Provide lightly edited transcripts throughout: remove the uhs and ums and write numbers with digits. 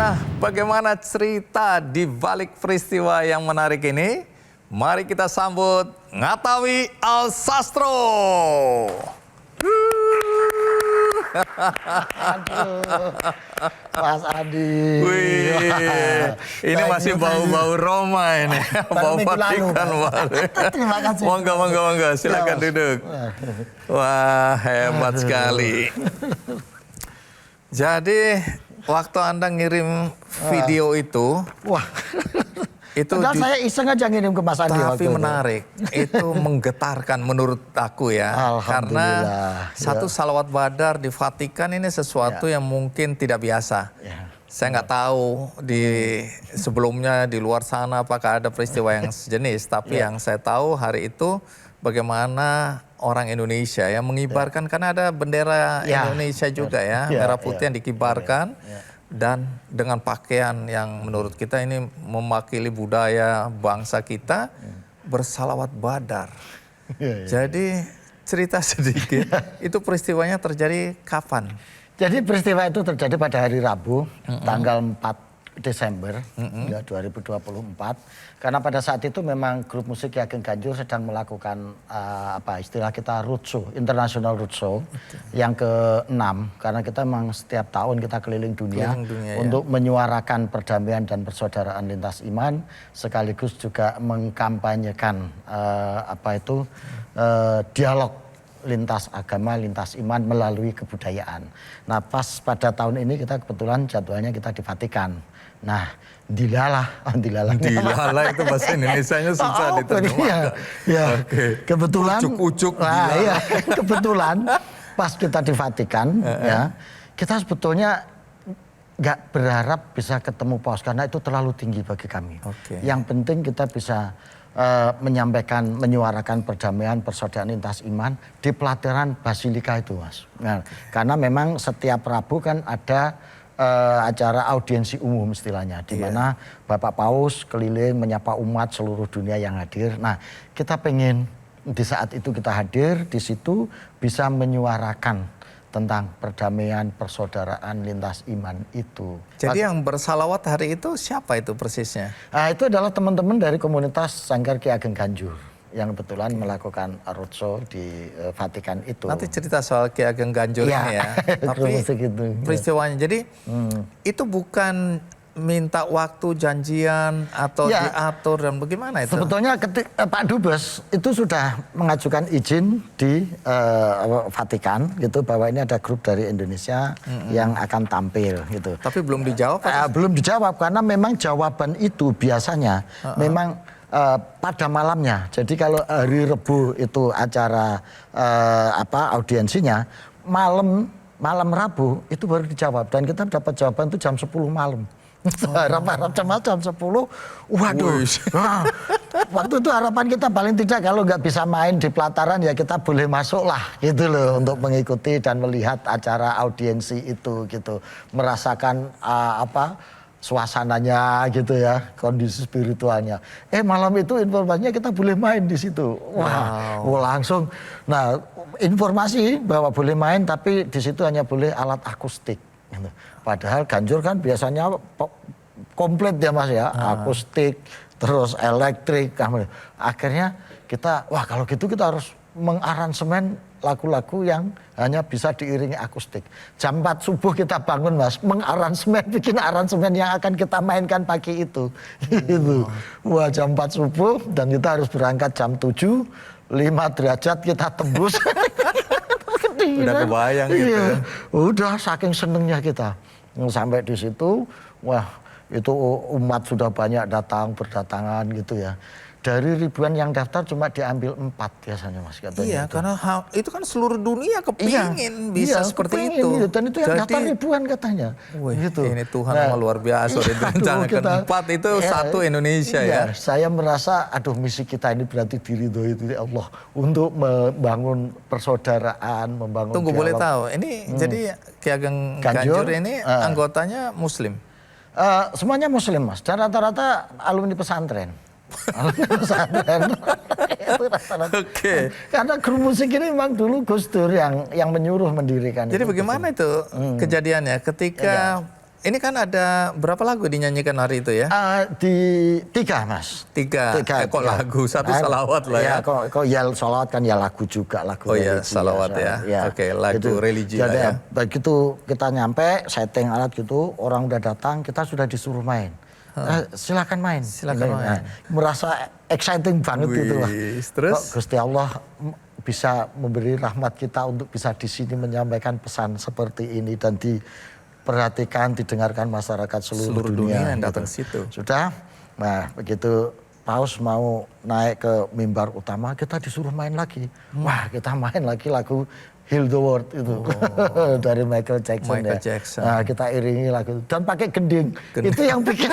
Nah, bagaimana cerita di balik peristiwa yang menarik ini? Mari kita sambut Ngatawi Alsastro. Aduh, Mas Adi. Wih, ini masih bau-bau Roma ini, bau Vatikan. Terima kasih. Monggo, silakan duduk. Wah, hebat sekali. Jadi, waktu Anda ngirim video itu, Wah, itu padahal saya iseng aja ngirim ke Mas Adi waktu tapi itu. menarik, itu menggetarkan menurut aku ya, karena satu salawat badar di Vatikan ini sesuatu yang mungkin tidak biasa. Saya nggak tahu di sebelumnya di luar sana apakah ada peristiwa yang sejenis, tapi yang saya tahu hari itu bagaimana orang Indonesia yang mengibarkan, karena ada bendera Indonesia juga ya, merah putih yang dikibarkan. Dan dengan pakaian yang menurut kita ini mewakili budaya bangsa kita, bersalawat badar. Jadi cerita sedikit, itu peristiwanya terjadi kapan? Jadi peristiwa itu terjadi pada hari Rabu, tanggal 4 Desember 2024. Karena pada saat itu memang grup musik Ki Ageng Ganjur sedang melakukan istilah kita roadshow, international roadshow yang ke-6. Karena kita memang setiap tahun kita keliling dunia untuk menyuarakan perdamaian dan persaudaraan lintas iman, sekaligus juga mengkampanyekan dialog lintas agama, lintas iman melalui kebudayaan. Nah, pas pada tahun ini kita kebetulan jadwalnya kita di Vatikan. Nah, dilalah itu bahasa Indonesianya susah diterjemahkan. Kebetulan ujuk-ujuk kebetulan pas kita di Vatikan kita sebetulnya nggak berharap bisa ketemu paus karena itu terlalu tinggi bagi kami. Yang penting kita bisa menyampaikan, menyuarakan perdamaian, persaudaraan lintas iman di pelataran Basilika itu, Mas. Nah, karena memang setiap Rabu kan ada acara audiensi umum istilahnya, di mana Bapak Paus keliling menyapa umat seluruh dunia yang hadir. Nah, kita pengen di saat itu kita hadir di situ bisa menyuarakan tentang perdamaian, persaudaraan lintas iman itu. Jadi yang bersalawat hari itu siapa itu persisnya? Itu adalah teman-teman dari komunitas Sanggar Ki Ageng Ganjur yang kebetulan melakukan roadshow di Vatikan itu. Nanti cerita soal Ki Ageng Ganjur ini ya. Tapi peristiwanya, jadi itu bukan minta waktu janjian atau diatur dan bagaimana itu? Sebetulnya Pak Dubes itu sudah mengajukan izin di Vatikan gitu bahwa ini ada grup dari Indonesia yang akan tampil gitu. Tapi belum dijawab? Belum dijawab karena memang jawaban itu biasanya memang pada malamnya. Jadi kalau hari Rebu itu acara audiensinya, malam Rabu itu baru dijawab dan kita dapat jawaban itu jam 10 malam. Harap-harap jam 10, waduh. Nah, waktu itu harapan kita paling tidak kalau nggak bisa main di pelataran ya kita boleh masuk lah gitu loh untuk mengikuti dan melihat acara audiensi itu gitu, merasakan suasananya gitu ya, kondisi spiritualnya. Malam itu informasinya kita boleh main di situ. Wah, langsung. Nah, informasi bahwa boleh main tapi di situ hanya boleh alat akustik. Padahal Ganjur kan biasanya komplit ya Mas ya, akustik, terus elektrik. Akhirnya kita, kalau gitu kita harus mengaransemen lagu-lagu yang hanya bisa diiringi akustik. Jam 4 subuh kita bangun Mas, bikin aransemen yang akan kita mainkan pagi itu. Gitu. Jam 4 subuh dan kita harus berangkat jam 7, 5 derajat kita tembus. Udah kebayang gitu. Udah saking senengnya kita. Sampai di situ, itu umat sudah banyak berdatangan gitu ya. Dari ribuan yang daftar cuma diambil 4 biasanya Mas katanya. Iya, karena itu kan seluruh dunia kepingin bisa seperti itu. Dan itu yang daftar ribuan katanya. Gitu. Ini Tuhan luar biasa. Rencanakan 4 itu satu Indonesia ya. Saya merasa, misi kita ini berarti diridhoi oleh Allah untuk membangun persaudaraan, membangun Tunggu, dialog. boleh tahu, ini jadi Ki Ageng Ganjur ini anggotanya Muslim? Semuanya Muslim Mas, dan rata-rata alumni pesantren. Karena grup musik ini memang dulu Gus Dur yang menyuruh mendirikan. Jadi bagaimana itu kejadiannya ketika Ini kan ada berapa lagu dinyanyikan hari itu ya? Di 3 Mas. Tiga. Kok lagu, satu salawat lah ya. Kok ya salawat kan ya lagu juga, lagu Oh iya, religi salawat ya. Oke, lagu gitu. religi Jadi, lah ya. begitu kita nyampe, setting alat gitu, orang udah datang, kita sudah disuruh main. Silakan main. Silakan main. Merasa exciting banget gitu lah. Terus? Kok Gusti Allah bisa memberi rahmat kita untuk bisa di sini menyampaikan pesan seperti ini dan diperhatikan, didengarkan masyarakat seluruh dunia yang gitu. datang situ. Sudah, nah begitu Paus mau naik ke mimbar utama, kita disuruh main lagi. Wah, kita main lagi lagu Heal the World itu dari Michael Jackson. Jackson. Nah, kita iringi lagu dan pakai gending. Itu yang bikin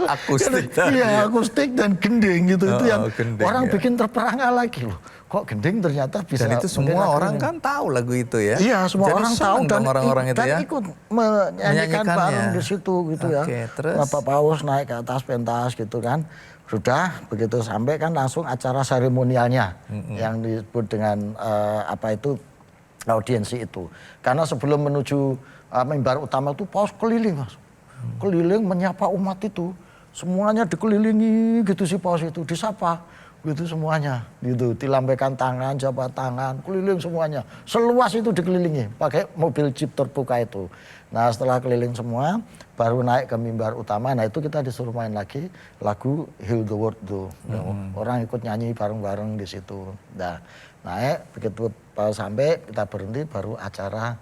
akustik. Iya, akustik dan gending gitu. Itu yang gending, orang bikin terperangah lagi loh. Kok gending ternyata bisa. Dan itu semua orang kan tahu lagu itu ya. Iya, semua jadi orang tahu dan orang-orang itu ya. ikut menyanyikan bareng di situ gitu ya. Terus? Bapak Paus naik ke atas pentas gitu kan. Sudah begitu sampai kan langsung acara seremonialnya yang disebut dengan audiensi itu. Karena sebelum menuju mimbar utama itu Paus keliling Mas. Keliling menyapa umat itu. Semuanya dikelilingi gitu si Paus itu, disapa gitu semuanya gitu, dilambaikan tangan, jabat tangan, keliling semuanya. Seluas itu dikelilingi pakai mobil jeep terbuka itu. Nah, setelah keliling semua baru naik ke mimbar utama. Nah, itu kita disuruh main lagi lagu Heal the World tuh. Orang ikut nyanyi bareng-bareng di situ. Nah, naik begitu sampai kita berhenti baru acara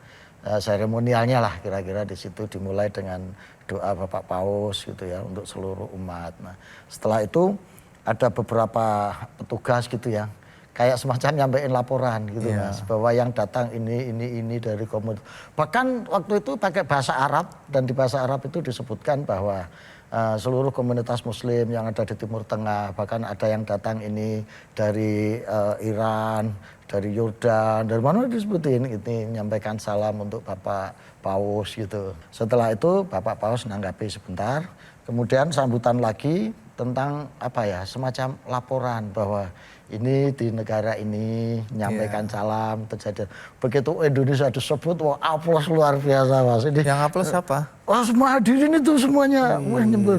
seremonialnya lah kira-kira di situ dimulai dengan doa Bapak Paus gitu ya untuk seluruh umat. Nah, setelah itu ada beberapa petugas gitu ya, kayak semacam nyampein laporan gitu Mas, bahwa yang datang ini dari komunitas. Bahkan waktu itu pakai bahasa Arab dan di bahasa Arab itu disebutkan bahwa seluruh komunitas Muslim yang ada di Timur Tengah, bahkan ada yang datang ini dari Iran, dari Yordan, dari mana disebutin ini menyampaikan salam untuk Bapak Paus gitu. Setelah itu Bapak Paus nanggapi sebentar, kemudian sambutan lagi tentang semacam laporan bahwa ini di negara ini menyampaikan salam terjadi. Begitu Indonesia disebut, wah aplaus luar biasa Mas. Ini, yang aplaus apa? Wah semua hadirin itu semuanya.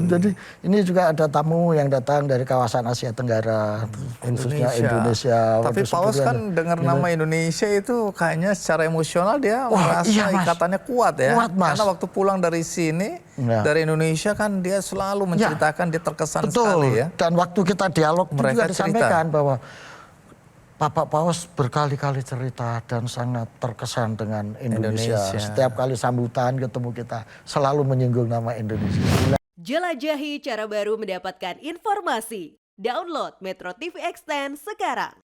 Jadi ini juga ada tamu yang datang dari kawasan Asia Tenggara, khususnya Indonesia. Tapi Paus kan dengar nama Indonesia itu kayaknya secara emosional dia merasa ikatannya kuat ya. Kuat, Mas. Karena waktu pulang dari sini, dari Indonesia kan dia selalu menceritakan, dia terkesan betul sekali ya. Dan waktu kita dialog mereka juga disampaikan bahwa Bapak Paus berkali-kali cerita dan sangat terkesan dengan Indonesia. Setiap kali sambutan ketemu kita selalu menyinggung nama Indonesia. Jelajahi cara baru mendapatkan informasi. Download Metro TV Extend sekarang.